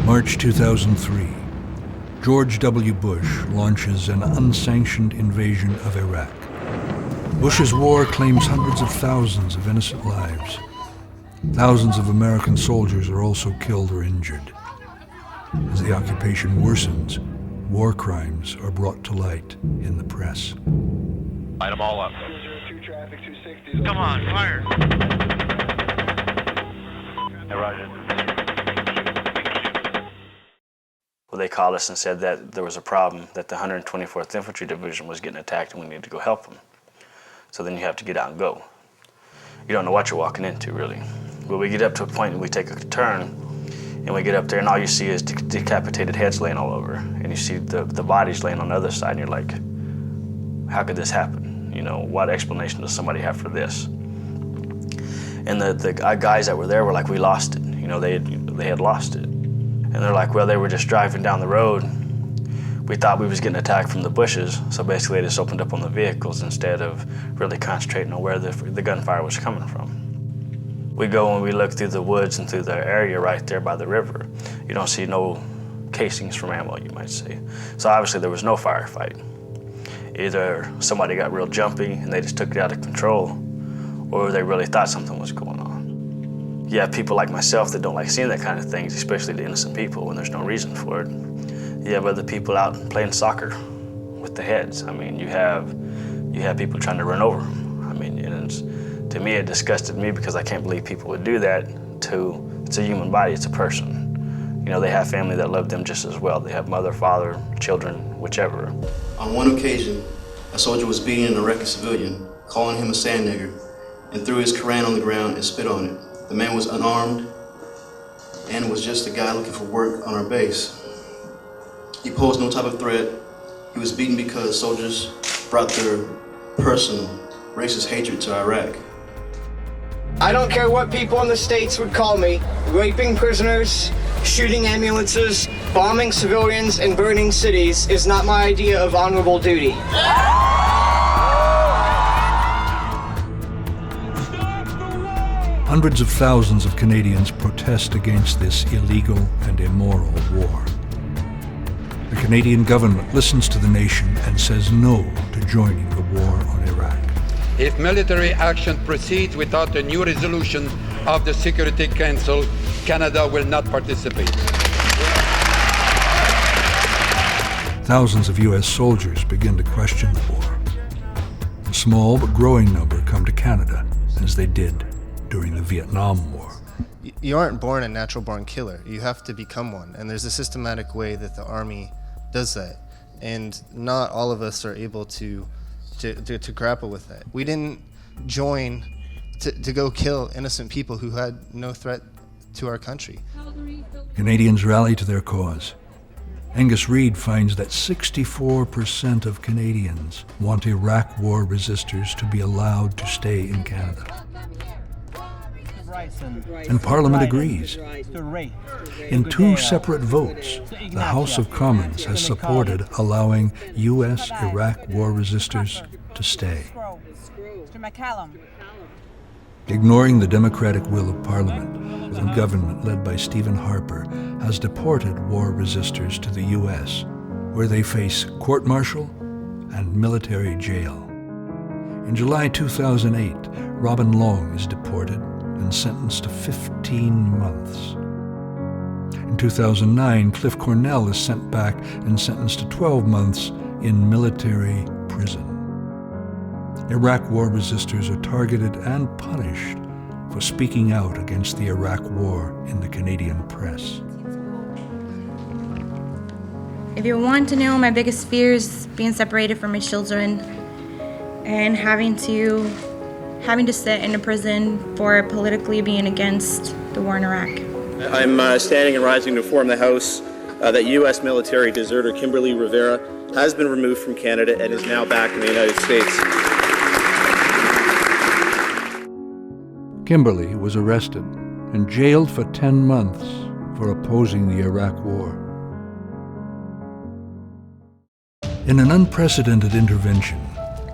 March 2003. George W. Bush launches an unsanctioned invasion of Iraq. Bush's war claims hundreds of thousands of innocent lives. Thousands of American soldiers are also killed or injured. As the occupation worsens, war crimes are brought to light in the press. Light them all up. Come on, fire! Hey, Roger. Well, they called us and said that there was a problem, that the 124th Infantry Division was getting attacked and we needed to go help them. So then you have to get out and go. You don't know what you're walking into, really. Well, we get up to a point and we take a turn, and we get up there and all you see is decapitated heads laying all over. And you see the bodies laying on the other side and you're like, how could this happen? You know, what explanation does somebody have for this? And the guys that were there were like, we lost it. You know, they had lost it. And they're like, well, they were just driving down the road. We thought we was getting attacked from the bushes, so basically they just opened up on the vehicles instead of really concentrating on where the gunfire was coming from. We go and we look through the woods and through the area right there by the river. You don't see no casings from ammo, you might say. So obviously there was no firefight. Either somebody got real jumpy and they just took it out of control, or they really thought something was going on. You have people like myself that don't like seeing that kind of things, especially the innocent people when there's no reason for it. You have other people out playing soccer with the heads. I mean, you have people trying to run over them. I mean, and to me, it disgusted me because I can't believe people would do that to, it's a human body, it's a person. You know, they have family that love them just as well. They have mother, father, children, whichever. On one occasion, a soldier was beating an Iraqi civilian, calling him a sand nigger, and threw his Quran on the ground and spit on it. The man was unarmed and was just a guy looking for work on our base. He posed no type of threat. He was beaten because soldiers brought their personal racist hatred to Iraq. I don't care what people in the States would call me. Raping prisoners, shooting ambulances, bombing civilians, and burning cities is not my idea of honorable duty. Hundreds of thousands of Canadians protest against this illegal and immoral war. The Canadian government listens to the nation and says no to joining the war on Iraq. If military action proceeds without a new resolution of the Security Council, Canada will not participate. Thousands of U.S. soldiers begin to question the war. A small but growing number come to Canada, as they did during the Vietnam War. You aren't born a natural-born killer. You have to become one, and there's a systematic way that the Army does that, and not all of us are able to grapple with that. We didn't join to go kill innocent people who had no threat to our country. Canadians rally to their cause. Angus Reid finds that 64% of Canadians want Iraq war resistors to be allowed to stay in Canada. And Parliament agrees. In two separate votes, the House of Commons has supported allowing U.S. Iraq war resistors to stay. Ignoring the democratic will of Parliament, the government led by Stephen Harper has deported war resistors to the U.S., where they face court-martial and military jail. In July 2008, Robin Long is deported and sentenced to 15 months. In 2009, Cliff Cornell is sent back and sentenced to 12 months in military prison. Iraq war resistors are targeted and punished for speaking out against the Iraq war in the Canadian press. If you want to know, my biggest fear is being separated from my children and having to sit in a prison for politically being against the war in Iraq. I'm standing and rising to inform the House that U.S. military deserter Kimberly Rivera has been removed from Canada and is now back in the United States. Kimberly was arrested and jailed for 10 months for opposing the Iraq War. In an unprecedented intervention,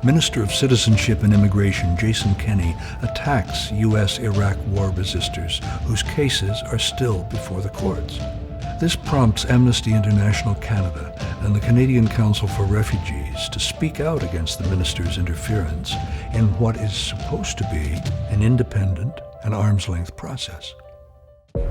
Minister of Citizenship and Immigration Jason Kenney attacks U.S. Iraq war resistors whose cases are still before the courts. This prompts Amnesty International Canada and the Canadian Council for Refugees to speak out against the minister's interference in what is supposed to be an independent and arm's-length process.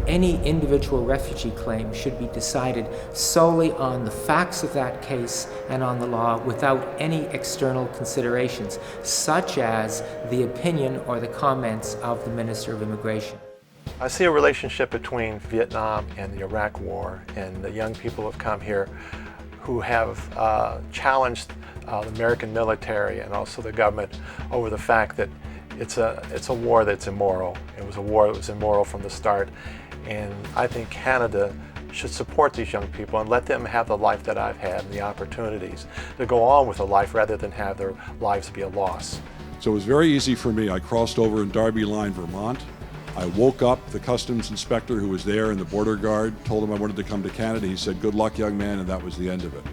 Any individual refugee claim should be decided solely on the facts of that case and on the law without any external considerations, such as the opinion or the comments of the Minister of Immigration. I see a relationship between Vietnam and the Iraq War, and the young people who have come here who have challenged the American military and also the government over the fact that it's a war that's immoral. It was a war that was immoral from the start, and I think Canada should support these young people and let them have the life that I've had and the opportunities to go on with a life rather than have their lives be a loss. So it was very easy for me. I crossed over in Darby Line, Vermont. I woke up the customs inspector who was there and the border guard, told him I wanted to come to Canada. He said, "Good luck, young man," and that was the end of it.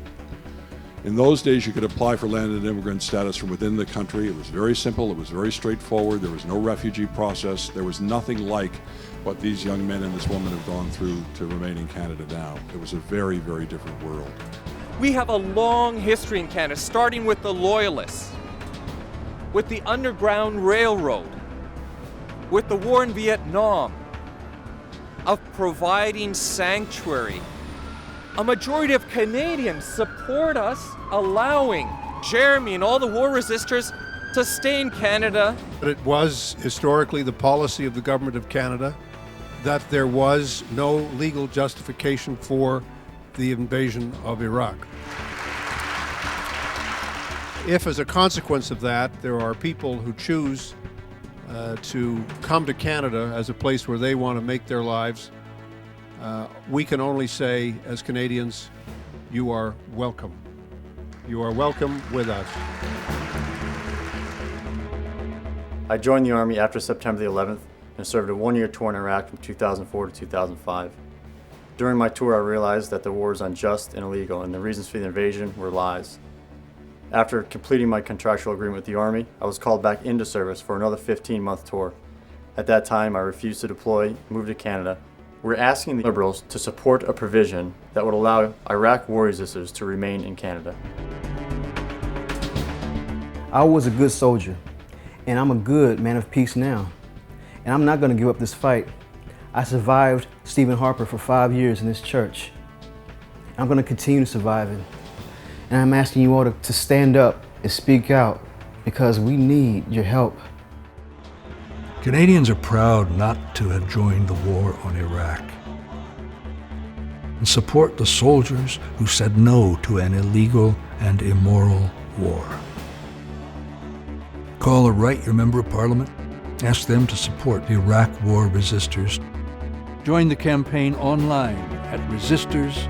In those days, you could apply for landed immigrant status from within the country. It was very simple, it was very straightforward, there was no refugee process, there was nothing like what these young men and this woman have gone through to remain in Canada now. It was a very, very different world. We have a long history in Canada, starting with the Loyalists, with the Underground Railroad, with the war in Vietnam, of providing sanctuary. A majority of Canadians support us allowing Jeremy and all the war resistors to stay in Canada. But it was historically the policy of the Government of Canada that there was no legal justification for the invasion of Iraq. If, as a consequence of that, there are people who choose to come to Canada as a place where they want to make their lives, we can only say, as Canadians, you are welcome. You are welcome with us. I joined the Army after September the 11th and served a one-year tour in Iraq from 2004 to 2005. During my tour, I realized that the war was unjust and illegal, and the reasons for the invasion were lies. After completing my contractual agreement with the Army, I was called back into service for another 15-month tour. At that time, I refused to deploy and move to Canada. We're asking the Liberals to support a provision that would allow Iraq war resistors to remain in Canada. I was a good soldier, and I'm a good man of peace now. And I'm not going to give up this fight. I survived Stephen Harper for 5 years in this church. I'm going to continue to survive it. And I'm asking you all to stand up and speak out, because we need your help. Canadians are proud not to have joined the war on Iraq and support the soldiers who said no to an illegal and immoral war. Call or write your Member of Parliament. Ask them to support the Iraq war resistors. Join the campaign online at resistors.ca.